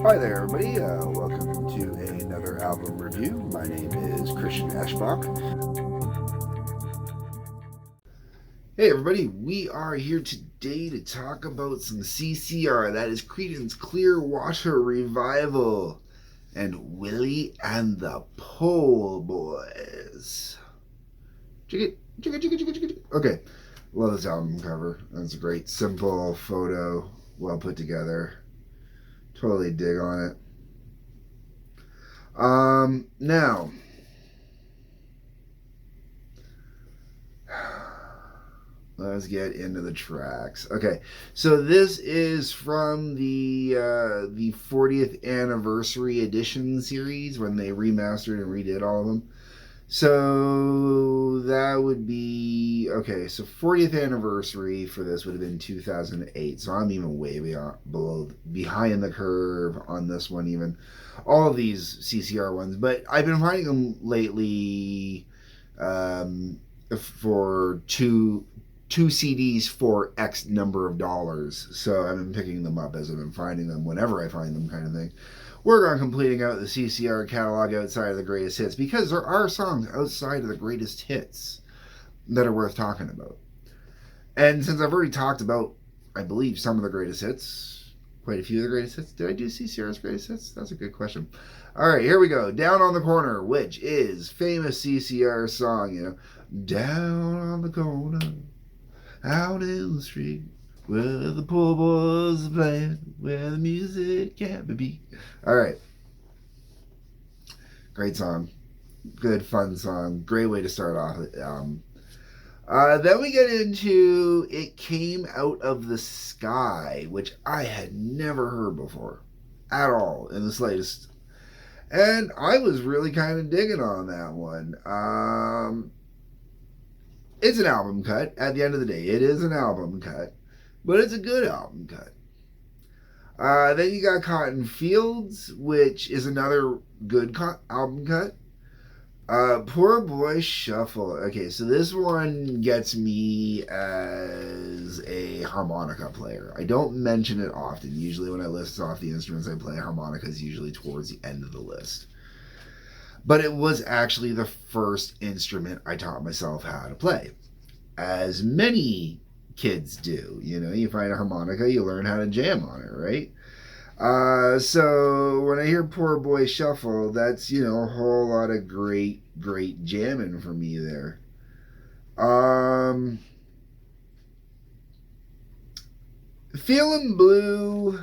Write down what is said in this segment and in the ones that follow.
Hi there, everybody. Welcome to another album review. My name is Christian Eschbach. Hey, everybody. We are here today to talk about some CCR. That is Creedence Clearwater Revival and Willie and the Pole Boys. Okay, love this album cover. That's a great, simple photo, well put together. Totally dig on it. Now, let's get into the tracks. Okay, so this is from the 40th anniversary edition series when they remastered and redid all of them. So that would be okay. So 40th anniversary for this would have been 2008. So I'm even way behind the curve on this one. Even all of these CCR ones, but I've been finding them lately for two CDs for X number of dollars. So I've been picking them up as I've been finding them whenever I find them, kind of thing. Work on completing out the CCR catalog outside of the greatest hits, because there are songs outside of the greatest hits that are worth talking about. And since I've already talked about, I believe, some of the greatest hits, quite a few of the greatest hits, did I do CCR's greatest hits? That's a good question. All right, here we go. Down on the Corner, which is famous CCR song, you know. Down on the corner, out in the street, where the poor boys are playing, where the music can't be beat. All right. Great song. Good, fun song. Great way to start off the album. Then we get into It Came Out of the Sky, which I had never heard before at all in the slightest. And I was really kind of digging on that one. It's an album cut. At the end of the day, it is an album cut. But it's a good album cut. Then you got Cotton Fields, which is another good album cut. Poor Boy Shuffle. Okay, so this one gets me as a harmonica player. I don't mention it often. Usually when I list off the instruments I play, harmonica is usually towards the end of the list. But it was actually the first instrument I taught myself how to play. As many kids do. You know, you find a harmonica, you learn how to jam on it, right? So when I hear Poor Boy Shuffle, that's, you know, a whole lot of great jamming for me there. Feeling Blue,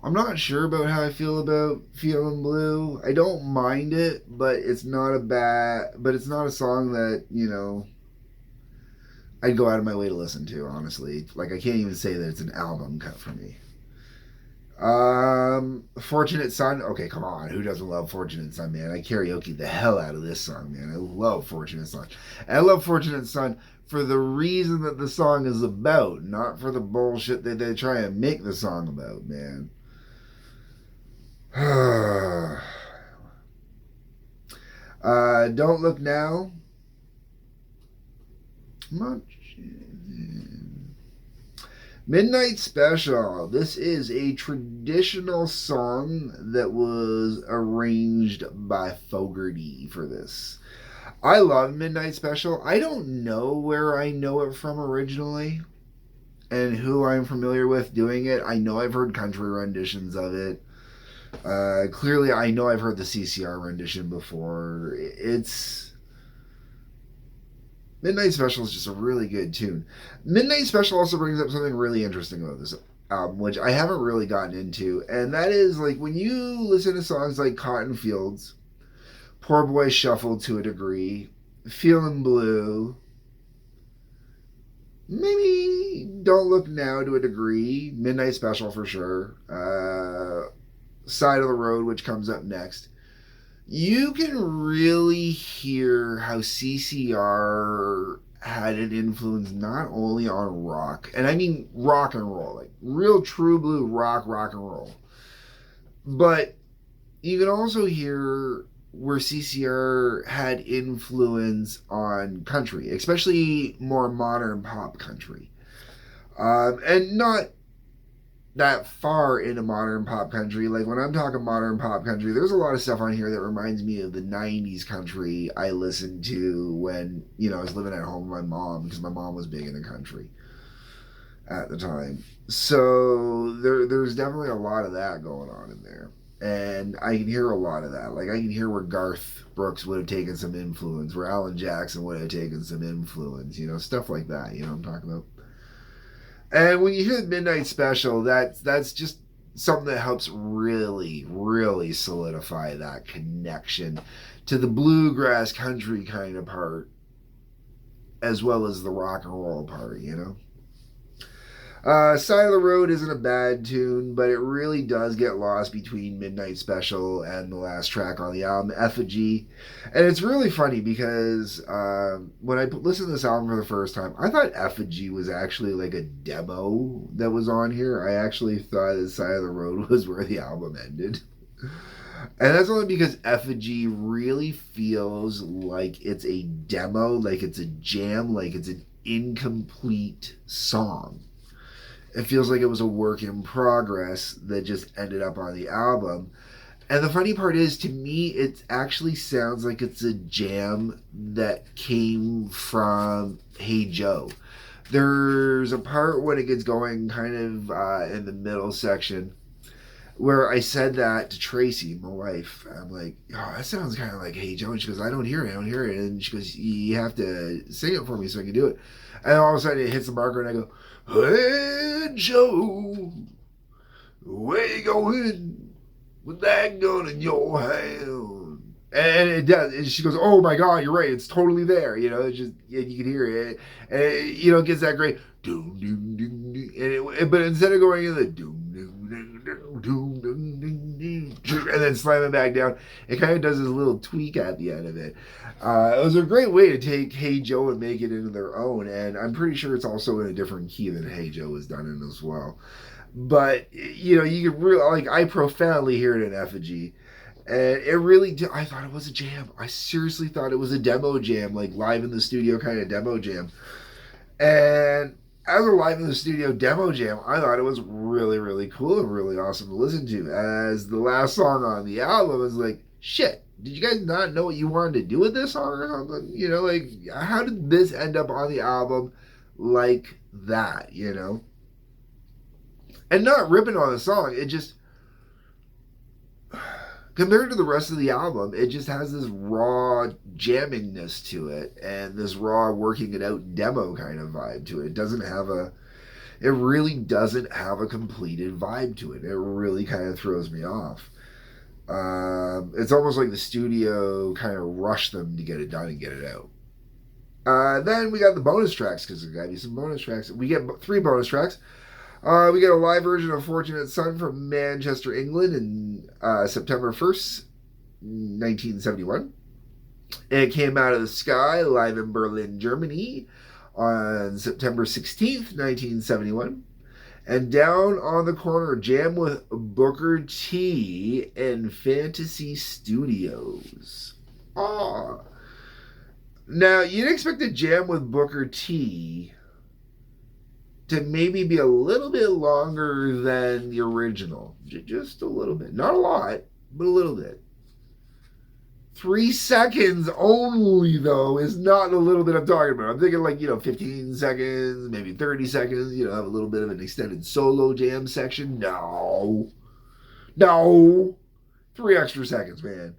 I'm not sure about how I feel about Feeling Blue. I don't mind it, but it's not a song that, you know, I'd go out of my way to listen to, honestly. Like, I can't even say that it's an album cut for me. Fortunate Son. Okay, come on. Who doesn't love Fortunate Son, man? I karaoke the hell out of this song, man. I love Fortunate Son. And I love Fortunate Son for the reason that the song is about, not for the bullshit that they try and make the song about, man. Don't Look Now. Midnight Special. This is a traditional song that was arranged by Fogerty for this. I love Midnight Special. I don't know where I know it from originally and who I'm familiar with doing it. I know I've heard country renditions of it. Clearly, I know I've heard the CCR rendition before. Midnight Special is just a really good tune. Midnight Special also brings up something really interesting about this album, which I haven't really gotten into, and that is, like, when you listen to songs like Cotton Fields, Poor Boy Shuffle to a degree, Feeling Blue, maybe Don't Look Now to a degree, Midnight Special for sure, Side of the Road, which comes up next, you can really hear how CCR had an influence not only on rock, and I mean rock and roll, like real true blue rock and roll, but you can also hear where CCR had influence on country, especially more modern pop country. And not that far into modern pop country. Like when I'm talking modern pop country, there's a lot of stuff on here that reminds me of the 90s country I listened to when, I was living at home with my mom, because my mom was big in the country at the time. So there's definitely a lot of that going on in there. And I can hear a lot of that. Like I can hear where Garth Brooks would have taken some influence, where Alan Jackson would have taken some influence, stuff like that, what I'm talking about. And when you hear the Midnight Special, that's just something that helps really, really solidify that connection to the bluegrass country kind of part, as well as the rock and roll part, Side of the Road isn't a bad tune, but it really does get lost between Midnight Special and the last track on the album, Effigy. And it's really funny because when I listened to this album for the first time, I thought Effigy was actually like a demo that was on here. I actually thought that Side of the Road was where the album ended. And that's only because Effigy really feels like it's a demo, like it's a jam, like it's an incomplete song. It feels like it was a work in progress that just ended up on the album. And the funny part is, to me, it actually sounds like it's a jam that came from Hey Joe. There's a part when it gets going kind of in the middle section where I said that to Tracy, my wife. I'm like, oh, that sounds kind of like Hey Joe. And she goes, I don't hear it. And she goes, you have to sing it for me so I can do it. And all of a sudden it hits the marker and I go, Hey Joe, where you going with that gun in your hand? And it does. And she goes, oh my God, you're right. It's totally there. It's just, you can hear it. And it gets that great doom, doom, doom, doom. But instead of going in the doom, doom, doom, doom, doom, doom, doom, doom, and then slamming back down, it kind of does this little tweak at the end of it. It was a great way to take Hey Joe and make it into their own, and I'm pretty sure it's also in a different key than Hey Joe was done in as well. But you could really, I profoundly hear it in Effigy, and it really did. I thought it was a jam. I seriously thought it was a demo jam, like live in the studio kind of demo jam. And as a live in the studio demo jam, I thought it was really, really cool and really awesome to listen to. As the last song on the album was like, shit, did you guys not know what you wanted to do with this song or something? How did this end up on the album like that, And not ripping on the song, it just, compared to the rest of the album, it just has this raw jammingness to it and this raw working it out demo kind of vibe to it. It really doesn't have a completed vibe to it. It really kind of throws me off. It's almost like the studio kind of rushed them to get it done and get it out. Then we got the bonus tracks, because there gotta be some bonus tracks. We get 3 bonus tracks. We get a live version of Fortunate Son from Manchester, England in September 1st, 1971. It Came Out of the Sky live in Berlin, Germany on September 16th, 1971. And Down on the Corner, jam with Booker T in Fantasy Studios. Now, you'd expect a jam with Booker T to maybe be a little bit longer than the original. Just a little bit. Not a lot, but a little bit. 3 seconds only, though, is not a little bit I'm talking about. I'm thinking 15 seconds, maybe 30 seconds, have a little bit of an extended solo jam section. No. 3 extra seconds, man.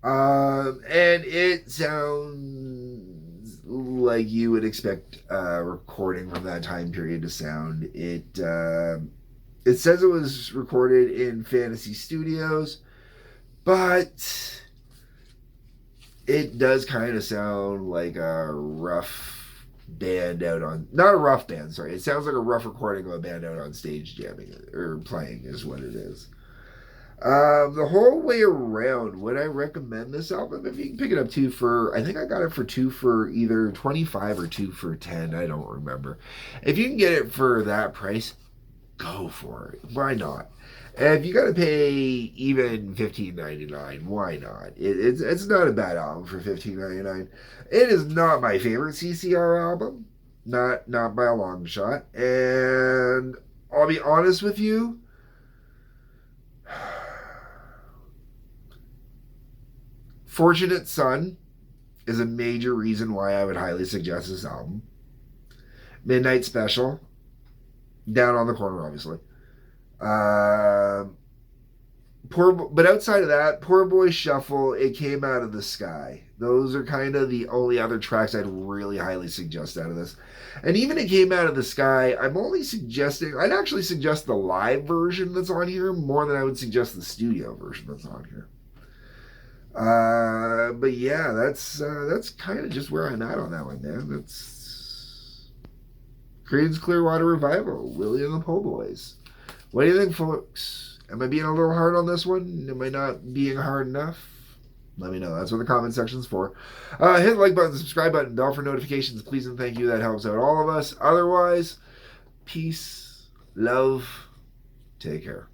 And it sounds like you would expect a recording from that time period to sound. It says it was recorded in Fantasy Studios, but it does kind of sound like a rough band out on... Not a rough band, sorry. It sounds like a rough recording of a band out on stage jamming, or playing is what it is. The whole way around, would I recommend this album? If you can pick it up 2 for... I think I got it for 2 for either 25 or 2 for 10. I don't remember. If you can get it for that price, go for it. Why not? And if you got to pay even $15.99, why not? It's not a bad album for $15.99. It is not my favorite CCR album, not by a long shot. And I'll be honest with you. Fortunate Son is a major reason why I would highly suggest this album. Midnight Special, Down on the Corner, obviously. But outside of that, Poor Boy Shuffle, It Came Out of the Sky. Those are kind of the only other tracks I'd really highly suggest out of this. And even It Came Out of the Sky, I'd actually suggest the live version that's on here more than I would suggest the studio version that's on here. But yeah, that's kind of just where I'm at on that one, man. That's Creedence Clearwater Revival, Willie and the Po' Boys. What do you think, folks? Am I being a little hard on this one? Am I not being hard enough? Let me know. That's what the comment section's for. Hit the like button, subscribe button, bell for notifications, please and thank you. That helps out all of us. Otherwise, peace, love, take care.